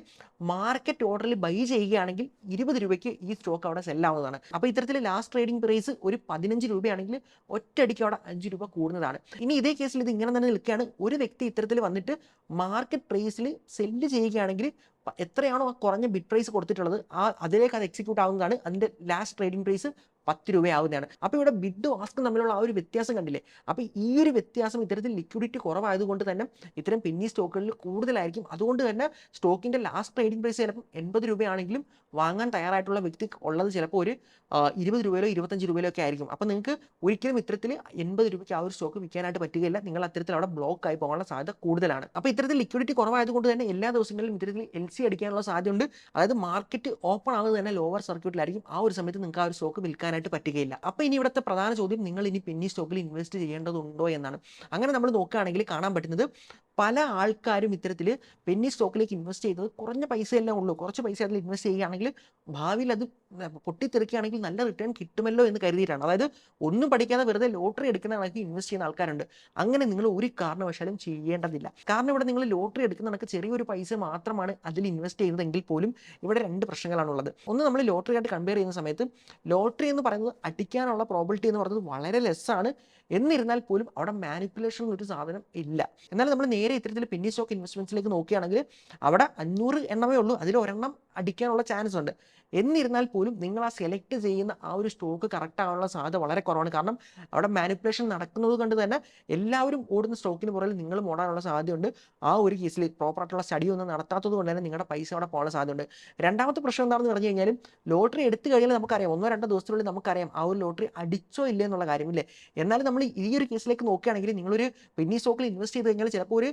മാർക്കറ്റ് ഓർഡറിൽ ബൈ ചെയ്യുകയാണെങ്കിൽ 20 രൂപയ്ക്ക് ഈ സ്റ്റോക്ക് അവിടെ സെല്ലാവുന്നതാണ്. അപ്പോൾ ഇത്തരത്തിൽ ലാസ്റ്റ് ട്രേഡിംഗ് പ്രൈസ് ഒരു 15 രൂപയാണെങ്കിൽ ഒറ്റയടിക്ക് അവിടെ 5 രൂപ കൂടുന്നതാണ്. ഇനി ഇതേ കേസിൽ ഇത് ഇങ്ങനെ തന്നെ നിൽക്കുകയാണ്. ഒരു വ്യക്തി ഇത്തരത്തിൽ വന്നിട്ട് മാർക്കറ്റ് പ്രൈസിൽ സെല്ല് ചെയ്യുകയാണെങ്കിൽ എത്രയാണോ ആ കുറഞ്ഞ ബിഡ് പ്രൈസ് കൊടുത്തിട്ടുള്ളത് അതിലേക്ക് അത് എക്സിക്യൂട്ട് ആവുന്നതാണ്. അതിൻ്റെ ലാസ്റ്റ് ട്രേഡിംഗ് പ്രൈസ് 10 രൂപയാവുന്നതാണ്. അപ്പോൾ ഇവിടെ ബിഡും ആസ്കും തമ്മിലുള്ള ആ ഒരു വ്യത്യാസം കണ്ടില്ലേ? അപ്പോൾ ഈ ഒരു വ്യത്യാസം ഇത്തരത്തിൽ ലിക്വിഡിറ്റി കുറവായതുകൊണ്ട് തന്നെ ഇത്തരം പെന്നി സ്റ്റോക്കുകളിൽ കൂടുതലായിരിക്കും. അതുകൊണ്ട് തന്നെ സ്റ്റോക്കിന്റെ ലാസ്റ്റ് ട്രേഡിംഗ് പ്രൈസ് ചിലപ്പോൾ 80 രൂപയാണെങ്കിലും വാങ്ങാൻ തയ്യാറായിട്ടുള്ള വ്യക്തി ഉള്ളത് ചിലപ്പോൾ ഒരു 20 രൂപയിലോ 25 രൂപയിലോ ഒക്കെ ആയിരിക്കും. അപ്പോൾ നിങ്ങൾക്ക് ഒരിക്കലും ഇത്തരത്തിൽ 80 രൂപയ്ക്ക് ആ ഒരു സ്റ്റോക്ക് വിൽക്കാനായിട്ട് പറ്റുകയില്ല. നിങ്ങൾ അത്തരത്തിൽ അവിടെ ബ്ലോക്ക് ആയി പോകാനുള്ള സാധ്യത കൂടുതലാണ്. അപ്പോൾ ഇത്തരത്തിൽ ലിക്വിഡിറ്റി കുറവായതുകൊണ്ട് തന്നെ എല്ലാ ദിവസങ്ങളിലും ഇത്തരത്തിൽ LC അടിക്കാനുള്ള സാധ്യതയുണ്ട്. അതായത് മാർക്കറ്റ് ഓപ്പൺ ആവുന്നത് തന്നെ ലോവർ സർക്യൂട്ടിലായിരിക്കും. ആ ഒരു സമയത്ത് നിങ്ങൾക്ക് ആ ഒരു സ്റ്റോക്ക് വിൽക്കാനായിട്ട് പറ്റുകയില്ല. അപ്പോൾ ഇനി ഇവിടുത്തെ പ്രധാന ചോദ്യം, നിങ്ങൾ ഇനി പെന്നി സ്റ്റോക്കിൽ ഇൻവെസ്റ്റ് ചെയ്യേണ്ടതുണ്ടോ എന്നാണ്. അങ്ങനെ നമ്മൾ നോക്കുകയാണെങ്കിൽ കാണാൻ പറ്റുന്നത് പല ആൾക്കാരും ഇത്തരത്തിൽ പെന്നി സ്റ്റോക്കിലേക്ക് ഇൻവെസ്റ്റ് ചെയ്തത് കുറഞ്ഞ പൈസയെല്ലാം ഉള്ളൂ. കുറച്ച് പൈസ അതിൽ ഇൻവെസ്റ്റ് ചെയ്യുകയാണെങ്കിൽ ഭാവിയിൽ അത് പൊട്ടിത്തെറിക്കുകയാണെങ്കിൽ നല്ല റിട്ടേൺ കിട്ടുമല്ലോ എന്ന് കരുതിയിട്ടാണ്. അതായത് ഒന്നും പഠിക്കാതെ വെറുതെ ലോട്ടറി എടുക്കുന്ന കണക്ക് ഇൻവെസ്റ്റ് ചെയ്യുന്ന ആൾക്കാരുണ്ട്. അങ്ങനെ നിങ്ങൾ ഒരു കാരണവശാലും ചെയ്യേണ്ടതില്ല. കാരണം ഇവിടെ നിങ്ങൾ ലോട്ടറി എടുക്കുന്ന കണക്ക് ചെറിയൊരു പൈസ മാത്രമാണ് അതിൽ ഇൻവെസ്റ്റ് ചെയ്യുന്നതെങ്കിൽ പോലും ഇവിടെ 2 പ്രശ്നങ്ങളാണുള്ളത്. ഒന്ന്, നമ്മൾ ലോട്ടറി ആയിട്ട് കമ്പയർ ചെയ്യുന്ന സമയത്ത് ലോട്ടറി എന്ന് പറയുന്നത് അടിക്കാനുള്ള പ്രോബിലിറ്റി എന്ന് പറയുന്നത് വളരെ ലെസ്സാണ്. എന്നിരുന്നാൽ പോലും അവിടെ മാനിപ്പുലേഷൻ എന്നൊരു സാധനം ഇല്ല. എന്നാൽ നമ്മൾ നേരെ ഇത്തരത്തിൽ പെന്നി സ്റ്റോക്ക് ഇൻവെസ്റ്റ്മെന്റ്സിലേക്ക് നോക്കുകയാണെങ്കിൽ അവിടെ 500 എണ്ണമേ ഉള്ളൂ, അതിൽ ഒരെണ്ണം അടിക്കാനുള്ള ചാൻസ് ഉണ്ട്. എന്നിരുന്നാൽ പോലും നിങ്ങൾ ആ സെലക്ട് ചെയ്യുന്ന ആ ഒരു സ്റ്റോക്ക് കറക്റ്റ് ആവാനുള്ള സാധ്യത വളരെ കുറവാണ്. കാരണം അവിടെ മാനിപ്പുലേഷൻ നടക്കുന്നത് കൊണ്ട് തന്നെ എല്ലാവരും ഓടുന്ന സ്റ്റോക്കിന് പുറകിൽ നിങ്ങളും ഓടാനുള്ള സാധ്യതയുണ്ട്. ആ ഒരു കേസിൽ പ്രോപ്പറായിട്ടുള്ള സ്റ്റഡി ഒന്നും നടത്താത്തത് കൊണ്ട് തന്നെ നിങ്ങളുടെ പൈസ അവിടെ പോകാനുള്ള സാധ്യതയുണ്ട്. രണ്ടാമത്തെ പ്രശ്നം എന്താണെന്ന് പറഞ്ഞു കഴിഞ്ഞാൽ, ലോട്ടറി എടുത്തു കഴിഞ്ഞാൽ നമുക്കറിയാം 1-2 ദിവസത്തിനുള്ളിൽ നമുക്കറിയാം ആ ഒരു ലോട്ടറി അടിച്ചോ ഇല്ലേ എന്നുള്ള കാര്യമില്ലേ. എന്നാലും നമ്മൾ ഈ ഒരു കേസിലേക്ക് നോക്കുകയാണെങ്കിൽ നിങ്ങളൊരു പെന്നി സ്റ്റോക്കിൽ ഇൻവെസ്റ്റ് ചെയ്ത് കഴിഞ്ഞാൽ ചിലപ്പോൾ ഒരു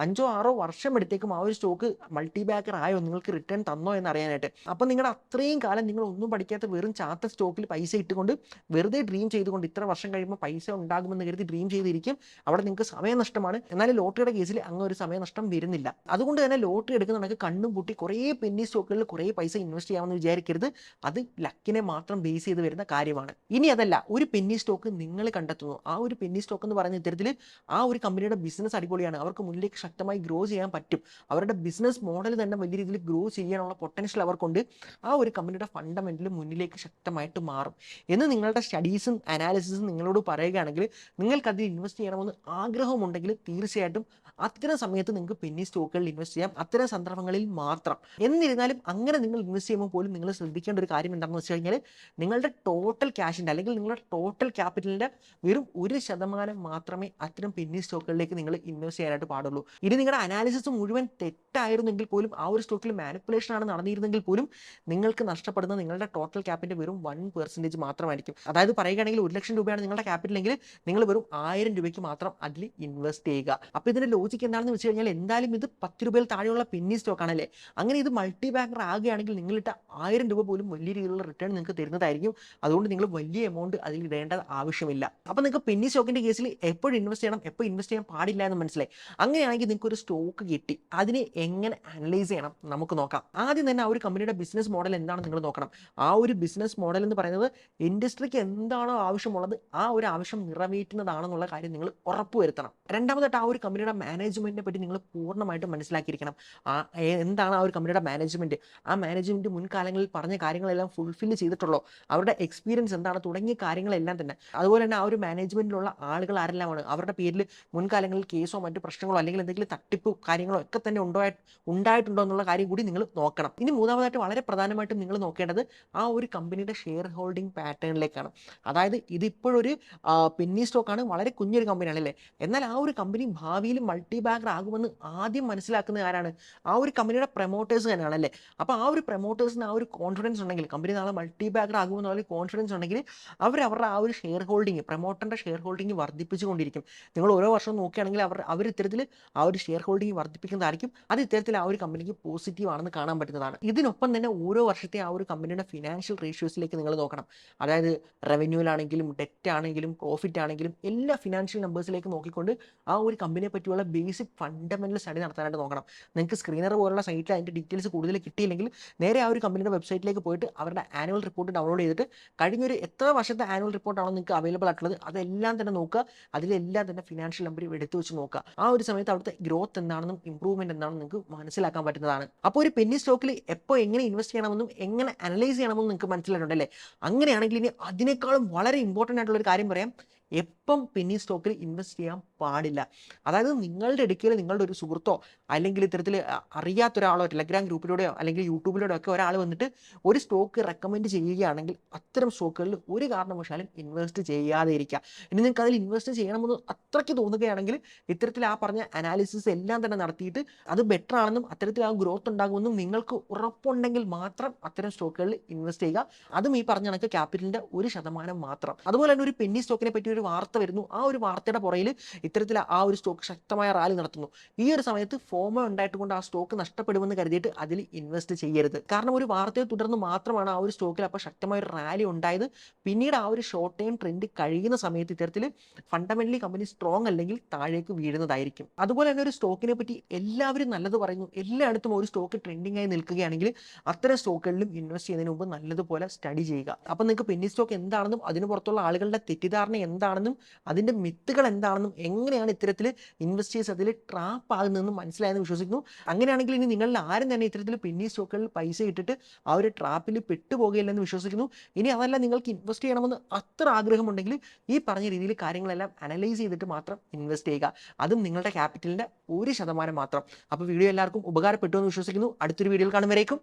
5-6 വർഷം എടുത്തേക്കും ആ ഒരു സ്റ്റോക്ക് മൾട്ടി ബാക്കർ ആയോ, നിങ്ങൾക്ക് റിട്ടേൺ തന്നോ എന്ന് അറിയാനായിട്ട്. അപ്പം നിങ്ങളുടെ അത്രയും കാലം നിങ്ങൾ ഒന്നും പഠിക്കാത്ത വെറും ചാത്ത സ്റ്റോക്കിൽ പൈസ ഇട്ടുകൊണ്ട് വെറുതെ ഡ്രീം ചെയ്തുകൊണ്ട് ഇത്ര വർഷം കഴിയുമ്പോൾ പൈസ ഉണ്ടാകുമെന്ന് കരുതി ഡ്രീം ചെയ്തിരിക്കും. അവിടെ നിങ്ങൾക്ക് സമയനഷ്ടമാണ്. എന്നാൽ ലോട്ടറിയുടെ കേസിൽ അങ്ങ് ഒരു സമയനഷ്ടം വരുന്നില്ല. അതുകൊണ്ട് തന്നെ ലോട്ടറി എടുക്കുന്നുണ്ടെങ്കിൽ കണ്ണും പൂട്ടി കുറേ പെന്നി സ്റ്റോക്കുകളിൽ കുറേ പൈസ ഇൻവെസ്റ്റ് ചെയ്യാമെന്ന് വിചാരിക്കരുത്. അത് ലക്കിനെ മാത്രം ബേസ് ചെയ്ത് വരുന്ന കാര്യമാണ്. ഇനി അതല്ല, ഒരു പെന്നി സ്റ്റോക്ക് നിങ്ങൾ കണ്ടെത്തുന്നു. ആ ഒരു പെന്നി സ്റ്റോക്ക് എന്ന് പറയുന്ന ഇത്തരത്തിൽ ആ ഒരു കമ്പനിയുടെ ബിസിനസ് അടിപൊളിയാണ്, അവർക്ക് മുന്നിലേക്ക് ശക്തമായി ഗ്രോ ചെയ്യാൻ പറ്റും, അവരുടെ ബിസിനസ് മോഡൽ തന്നെ വലിയ രീതിയിൽ ഗ്രോ ചെയ്യാനുള്ള പൊട്ടൻഷ്യൽ അവർക്കുണ്ട്, ആ ഒരു കമ്പനിയുടെ ഫണ്ടമെന്റൽ മുന്നിലേക്ക് ശക്തമായിട്ട് മാറും എന്ന് നിങ്ങളുടെ സ്റ്റഡീസും അനാലിസിസും നിങ്ങളോട് പറയുകയാണെങ്കിൽ, നിങ്ങൾക്ക് അതിൽ ഇൻവെസ്റ്റ് ചെയ്യണമെന്ന് ആഗ്രഹമുണ്ടെങ്കിൽ തീർച്ചയായിട്ടും അത്തരം സമയത്ത് നിങ്ങൾക്ക് പെന്നി സ്റ്റോക്കുകളിൽ ഇൻവെസ്റ്റ് ചെയ്യാം, അത്തരം സന്ദർഭങ്ങളിൽ മാത്രം. എന്നിരുന്നാലും അങ്ങനെ നിങ്ങൾ ഇൻവെസ്റ്റ് ചെയ്യുമ്പോൾ പോലും നിങ്ങൾ ശ്രദ്ധിക്കേണ്ട ഒരു കാര്യം എന്താണെന്ന് വെച്ച് കഴിഞ്ഞാൽ, നിങ്ങളുടെ ടോട്ടൽ ക്യാഷിൻ്റെ അല്ലെങ്കിൽ നിങ്ങളുടെ ടോട്ടൽ ക്യാപിറ്റലിൻ്റെ വെറും 1% മാത്രമേ അത്തരം പെന്നി സ്റ്റോക്കുകളിലേക്ക് നിങ്ങൾ ഇൻവെസ്റ്റ് ചെയ്യാനായിട്ട് പാടുള്ളൂ. ഇനി നിങ്ങളുടെ അനാലിസിസ് മുഴുവൻ തെറ്റായിരുന്നെങ്കിൽ പോലും, ആ ഒരു സ്റ്റോക്കിൽ മാനിപ്പുലേഷൻ ആണ് നടന്നിരുന്നെങ്കിൽ പോലും, നിങ്ങൾക്ക് നഷ്ടപ്പെടുന്ന നിങ്ങളുടെ ടോട്ടൽ ക്യാപിറ്റൽ വെറും 1% മാത്രമായിരിക്കും. അതായത് പറയുകയാണെങ്കിൽ 1 ലക്ഷം രൂപയാണ് നിങ്ങളുടെ ക്യാപിറ്റൽ എങ്കിൽ നിങ്ങൾ വെറും 1000 രൂപയ്ക്ക് മാത്രം അതിൽ ഇൻവെസ്റ്റ് ചെയ്യുക. അപ്പോൾ ഇതിന്റെ ലോജിക്ക് എന്താണെന്ന് വെച്ച് കഴിഞ്ഞാൽ, എന്തായാലും ഇത് 10 രൂപയിൽ താഴെയുള്ള പെന്നി സ്റ്റോക്ക് ആണല്ലേ. അങ്ങനെ ഇത് മൾട്ടി ബാങ്കർ ആകുകയാണെങ്കിൽ നിങ്ങളിട്ട 1000 രൂപ പോലും വലിയ രീതിയിലുള്ള റിട്ടേൺ നിങ്ങൾക്ക് തരുന്നതായിരിക്കും. അതുകൊണ്ട് നിങ്ങൾ വലിയ എമൗണ്ട് അതിൽ ഇടേണ്ട ആവശ്യമില്ല. അപ്പോൾ നിങ്ങൾക്ക് പെന്നി സ്റ്റോക്കിന്റെ കേസിൽ എപ്പോഴും ഇൻവെസ്റ്റ് ചെയ്യണം, എപ്പോൾ ഇൻവെസ്റ്റ് ചെയ്യാൻ പാടില്ല എന്ന് മനസ്സിലായി. അങ്ങനെയാണെങ്കിൽ നിങ്ങൾക്ക് ഒരു സ്റ്റോക്ക് കിട്ടി, അതിനെ എങ്ങനെ അനലൈസ് ചെയ്യണം നമുക്ക് നോക്കാം. ആദ്യം തന്നെ ആ ഒരു കമ്പനിയുടെ ബിസിനസ് മോഡൽ എന്താണ് നിങ്ങൾ നോക്കണം. ആ ഒരു ബിസിനസ് മോഡൽ എന്ന് പറയുന്നത് ഇൻഡസ്ട്രിക്ക് എന്താണോ ആവശ്യമുള്ളത് ആ ഒരു ആവശ്യം നിറവേറ്റുന്നതാണെന്നുള്ള കാര്യം നിങ്ങൾ ഉറപ്പുവരുത്തണം. രണ്ടാമതായിട്ട് ആ ഒരു കമ്പനിയുടെ മാനേജ്മെന്റിനെ പറ്റി നിങ്ങൾ പൂർണ്ണമായിട്ടും മനസ്സിലാക്കിയിരിക്കണം. എന്താണ് ആ ഒരു കമ്പനിയുടെ മാനേജ്മെന്റ്, ആ മാനേജ്മെന്റ് മുൻകാലങ്ങളിൽ പറഞ്ഞ കാര്യങ്ങളെല്ലാം ഫുൾഫിൽ ചെയ്തിട്ടുള്ളോ, അവരുടെ എക്സ്പീരിയൻസ് എന്താണ് തുടങ്ങിയ കാര്യങ്ങളെല്ലാം തന്നെ. അതുപോലെ തന്നെ ആ ഒരു മാനേജ്മെന്റിലുള്ള ആളുകൾ ആരെല്ലാമാണ്, അവരുടെ പേരിൽ മുൻകാലങ്ങളിൽ കേസോ മറ്റു പ്രശ്നങ്ങളോ അല്ലെങ്കിൽ എന്തെങ്കിലും തട്ടിപ്പ് കാര്യങ്ങളോ ഒക്കെ തന്നെ ഉണ്ടായിട്ടുണ്ടോ എന്നുള്ള കാര്യം കൂടി നിങ്ങൾ നോക്കണം. ഇനി മൂന്നാമതായിട്ട് വളരെ പ്രധാനമായിട്ടും നിങ്ങൾ നോക്കേണ്ടത് ആ ഒരു കമ്പനിയുടെ ഷെയർ ഹോൾഡിംഗ് പാറ്റേണിലേക്കാണ്. അതായത് ഇതിപ്പോഴൊരു പെന്നി സ്റ്റോക്കാണ്, വളരെ കുഞ്ഞൊരു കമ്പനിയാണ് അല്ലേ. എന്നാൽ ആ ഒരു കമ്പനി ഭാവിയിൽ മൾട്ടി ബാഗർ ആകുമെന്ന് ആദ്യം മനസ്സിലാക്കുന്നത് ആരാണ്? ആ ഒരു കമ്പനിയുടെ പ്രൊമോട്ടേഴ്സ് തന്നെയാണ് അല്ലേ. അപ്പോൾ ആ ഒരു പ്രൊമോട്ടേഴ്സിന് ആ ഒരു കോൺഫിഡൻസ് ഉണ്ടെങ്കിൽ, കമ്പനി നാളെ മൾട്ടി ബാഗർ ആകുമെന്നുള്ള കോൺഫിഡൻസ് ഉണ്ടെങ്കിൽ അവരുടെ ആ ഒരു ഷെയർ ഹോൾഡിങ്, പ്രൊമോട്ടറിന്റെ ഷെയർ ഹോൾഡിങ് വർദ്ധിപ്പിച്ചുകൊണ്ടിരിക്കും. നിങ്ങൾ ഓരോ വർഷവും നോക്കുകയാണെങ്കിൽ അവർ ഇത്തരത്തിൽ ആ ഒരു ഷെയർ ഹോൾഡിങ് വർദ്ധിപ്പിക്കുന്നതായിരിക്കും. അത് ഇത്തരത്തിൽ ആ ഒരു കമ്പനിക്ക് പോസിറ്റീവ് ആണെന്ന് കാണാൻ പറ്റുന്നതാണ്. ഇതിനൊപ്പം തന്നെ ഓരോ വർഷത്തെ ആ ഒരു കമ്പനിയുടെ ഫിനാൻഷ്യൽ റേഷ്യോസിലേക്ക് നിങ്ങൾ നോക്കണം. അതായത് റവന്യൂലാണെങ്കിലും ഡെറ്റ് ആണെങ്കിലും പ്രോഫിറ്റ് ആണെങ്കിലും എല്ലാ ഫിനാൻഷ്യൽ നമ്പേഴ്സിലേക്ക് നോക്കിക്കൊണ്ട് ആ ഒരു കമ്പനിയെ പറ്റിയുള്ള ബേസിക് ഫണ്ടമെന്റൽ സ്റ്റഡി നടത്താനായിട്ട് നോക്കണം. നിങ്ങൾക്ക് സ്ക്രീനർ പോലുള്ള സൈറ്റിൽ അതിൻ്റെ ഡീറ്റെയിൽസ് കൂടുതൽ കിട്ടിയില്ലെങ്കിൽ നേരെ ആ ഒരു കമ്പനിയുടെ വെബ്സൈറ്റിലേക്ക് പോയിട്ട് അവരുടെ ആനുവൽ റിപ്പോർട്ട് ഡൗൺലോഡ് ചെയ്തിട്ട് കഴിഞ്ഞൊരു എത്ര വർഷത്തെ ആനുവൽ റിപ്പോർട്ടാണോ നിങ്ങൾക്ക് അവൈലബിൾ ആയിട്ടുള്ളത് അതെല്ലാം തന്നെ നോക്കുക. അതിലെല്ലാം തന്നെ ഫിനാൻഷ്യൽ നമ്പർ എടുത്തു വെച്ച് നോക്കുക. ആ ഒരു സമയത്ത് അവിടുത്തെ ഗ്രോത്ത് എന്താണെന്നും ഇംപ്രൂവ്മെന്റ് എന്താണെന്നും നിങ്ങൾക്ക് മനസ്സിലാക്കാൻ പറ്റുന്നതാണ്. അപ്പോൾ ഒരു പെന്നി സ്റ്റോക്കിൽ എപ്പോൾ എങ്ങനെ ഇൻവെസ്റ്റ് ചെയ്യണമെന്നും എങ്ങനെ അനലൈസ് ചെയ്യണമെന്നും നിങ്ങൾക്ക് മനസ്സിലായിട്ടുണ്ടല്ലേ. അങ്ങനെയാണെങ്കിൽ ഇനി അതിനേക്കാളും വളരെ ഇമ്പോർട്ടൻ്റ് ആയിട്ടുള്ള ഒരു കാര്യം പറയാം. എപ്പം പെന്നി സ്റ്റോക്കിൽ ഇൻവെസ്റ്റ് ചെയ്യാൻ പാടില്ല. അതായത് നിങ്ങളുടെ അടുക്കൽ നിങ്ങളുടെ ഒരു സുഹൃത്തോ അല്ലെങ്കിൽ ഇത്തരത്തിൽ അറിയാത്ത ഒരാളോ ടെലഗ്രാം ഗ്രൂപ്പിലൂടെയോ അല്ലെങ്കിൽ യൂട്യൂബിലൂടെയോ ഒക്കെ ഒരാൾ വന്നിട്ട് ഒരു സ്റ്റോക്ക് റെക്കമെൻഡ് ചെയ്യുകയാണെങ്കിൽ അത്തരം സ്റ്റോക്കുകളിൽ ഒരു കാരണവശാലും ഇൻവെസ്റ്റ് ചെയ്യാതെ ഇരിക്കുക. ഇനി നിങ്ങൾക്ക് അതിൽ ഇൻവെസ്റ്റ് ചെയ്യണമെന്ന് അത്രയ്ക്ക് തോന്നുകയാണെങ്കിൽ ഇത്തരത്തിൽ ആ പറഞ്ഞ അനാലിസിസ് എല്ലാം തന്നെ നടത്തിയിട്ട് അത് ബെറ്റർ ആണെന്നും അത്തരത്തിൽ ആ ഗ്രോത്ത് ഉണ്ടാകുമെന്നും നിങ്ങൾക്ക് ഉറപ്പുണ്ടെങ്കിൽ മാത്രം അത്തരം സ്റ്റോക്കുകളിൽ ഇൻവെസ്റ്റ് ചെയ്യുക. അതും ഈ പറഞ്ഞ കണക്ക് ക്യാപിറ്റലിന്റെ 1% മാത്രം. അതുപോലെ തന്നെ ഒരു പെന്നി സ്റ്റോക്കിനെ പറ്റി ഒരു വാർത്ത വരുന്നു, ആ ഒരു വാർത്തയുടെ പുറയിൽ ഇത്തരത്തിൽ ആ ഒരു സ്റ്റോക്ക് ശക്തമായ റാലി നടത്തുന്നു. ഈ ഒരു സമയത്ത് ഫോമോ ഉണ്ടായിട്ട് കൊണ്ട് ആ സ്റ്റോക്ക് നഷ്ടപ്പെടുമെന്ന് കരുതിയിട്ട് അതിൽ ഇൻവെസ്റ്റ് ചെയ്യരുത്. കാരണം ഒരു വാർത്തയെ തുടർന്ന് മാത്രമാണ് ആ ഒരു സ്റ്റോക്കിൽ അപ്പോൾ ശക്തമായ ഒരു റാലി ഉണ്ടായത്. പിന്നീട് ആ ഒരു ഷോർട്ട് ടൈം ട്രെൻഡ് കഴിയുന്ന സമയത്ത് ഇത്തരത്തിൽ ഫണ്ടമെന്റലി കമ്പനി സ്ട്രോങ് അല്ലെങ്കിൽ താഴേക്ക് വീഴുന്നതായിരിക്കും. അതുപോലെ തന്നെ ഒരു സ്റ്റോക്കിനെ പറ്റി എല്ലാവരും നല്ലത് പറയുന്നു, എല്ലായിടത്തും ഒരു സ്റ്റോക്ക് ട്രെൻഡിങ് ആയി നിൽക്കുകയാണെങ്കിൽ അത്തരം സ്റ്റോക്കുകളിലും ഇൻവെസ്റ്റ് ചെയ്യുന്നതിന് മുമ്പ് നല്ലതുപോലെ സ്റ്റഡി ചെയ്യുക. അപ്പം നിങ്ങൾക്ക് പെന്നി സ്റ്റോക്ക് എന്താണെന്നും അതിന് പുറത്തുള്ള ആളുകളുടെ തെറ്റിദ്ധാരണ എന്താണെന്നും അതിൻ്റെ മിത്തുകൾ എന്താണെന്നും എങ്ങനെയാണ് ഇത്തരത്തിൽ ഇൻവെസ്റ്റേഴ്സ് അതിൽ ട്രാപ്പ് ആകുന്നതെന്നും മനസ്സിലായെന്ന് വിശ്വസിക്കുന്നു. അങ്ങനെയാണെങ്കിൽ ഇനി നിങ്ങളിൽ ആരും തന്നെ ഇത്തരത്തിൽ പെന്നി സ്റ്റോക്കുകളിൽ പൈസ ഇട്ടിട്ട് ആ ഒരു ട്രാപ്പിൽ പെട്ടുപോകുകയില്ലെന്ന് വിശ്വസിക്കുന്നു. ഇനി അതല്ല നിങ്ങൾക്ക് ഇൻവെസ്റ്റ് ചെയ്യണമെന്ന് അത്ര ആഗ്രഹമുണ്ടെങ്കിൽ ഈ പറഞ്ഞ രീതിയിൽ കാര്യങ്ങളെല്ലാം അനലൈസ് ചെയ്തിട്ട് മാത്രം ഇൻവെസ്റ്റ് ചെയ്യുക. അതും നിങ്ങളുടെ ക്യാപിറ്റലിൻ്റെ 1% മാത്രം. അപ്പോൾ വീഡിയോ എല്ലാവർക്കും ഉപകാരപ്പെട്ടു എന്ന് വിശ്വസിക്കുന്നു. അടുത്തൊരു വീഡിയോയിൽ കാണും വരേക്കും